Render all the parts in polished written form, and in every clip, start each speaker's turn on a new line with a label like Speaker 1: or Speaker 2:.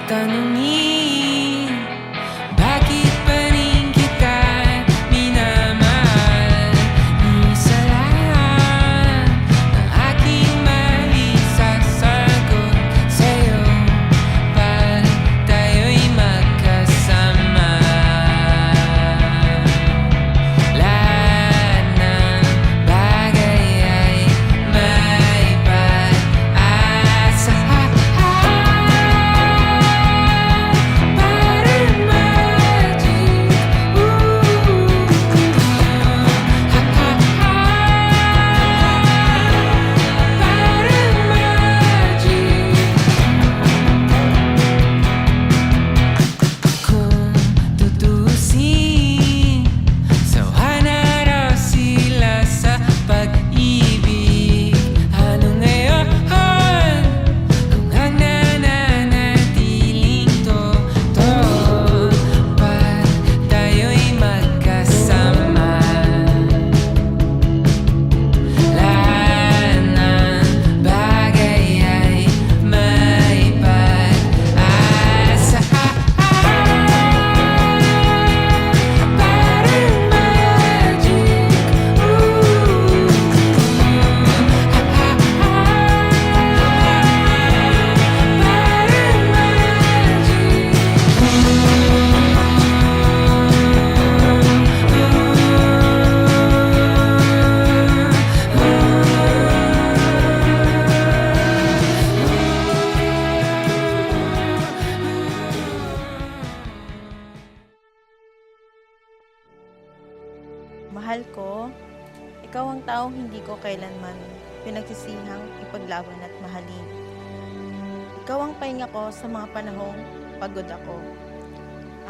Speaker 1: tanungin, bakit pa rin kita minamahal? Isa lang ang aking maisasagot sa'yo pag tayo'y magkasama. Lahat ng bagay ay may pag-asa. Parang magic, parang magic. Kung tutusin, sawa na raw sila sa pag-ibig. Ano ngayon kung ang nananatiling totoo pag tayo'y magkasama? Lahat ng bagay ay may pag-asa. Parang magic,
Speaker 2: Mahal ko, ikaw ang taong hindi ko kailanman pinagsisihang ipaglaban at mahalin. Ikaw ang pahinga ko sa mga panahong pagod ako.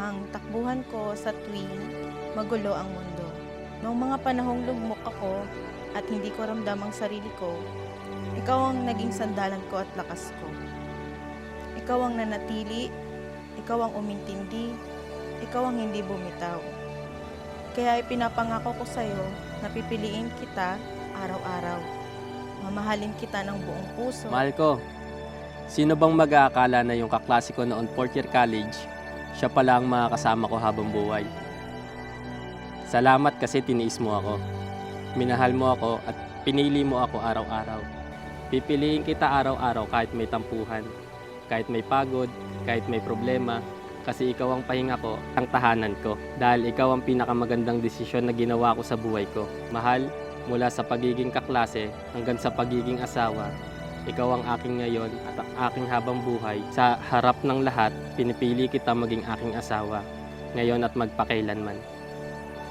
Speaker 2: Ang takbuhan ko sa tuwing magulo ang mundo. Noong mga panahong lugmok ako at hindi ko ramdam ang sarili ko, ikaw ang naging sandalan ko at lakas ko. Ikaw ang nanatili, ikaw ang umintindi, ikaw ang hindi bumitaw. Kaya ipinapangako ko sa'yo na pipiliin kita araw-araw. Mamahalin kita ng buong puso.
Speaker 3: Mahal ko, sino bang mag-aakala na yung kaklase ko noon 4th year college, siya pala ang makakasama ko habang buhay. Salamat kasi tiniis mo ako. Minahal mo ako at pinili mo ako araw-araw. Pipiliin kita araw-araw kahit may tampuhan, kahit may pagod, kahit may problema, kasi ikaw ang pahinga ko, ang tahanan ko. Dahil ikaw ang pinakamagandang desisyon na ginawa ko sa buhay ko. Mahal, mula sa pagiging kaklase hanggang sa pagiging asawa, ikaw ang aking ngayon at ang aking habang buhay. Sa harap ng lahat, pinipili kita maging aking asawa, ngayon at magpakailanman.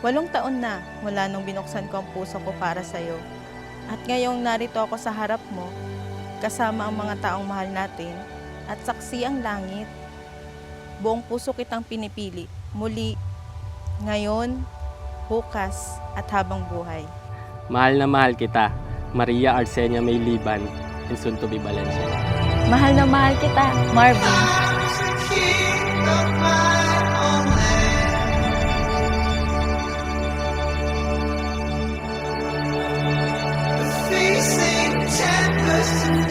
Speaker 2: 8 taon na mula nung binuksan ko ang puso ko para sa'yo. At ngayong narito ako sa harap mo, kasama ang mga taong mahal natin, at saksi ang langit. Buong puso kitang pinipili, muli, ngayon, bukas, at habang buhay.
Speaker 3: Mahal na mahal kita, Maria Arcenia May Liban, and soon to be Valencia.
Speaker 2: Mahal na mahal kita, Marvin.
Speaker 1: Facing tempest and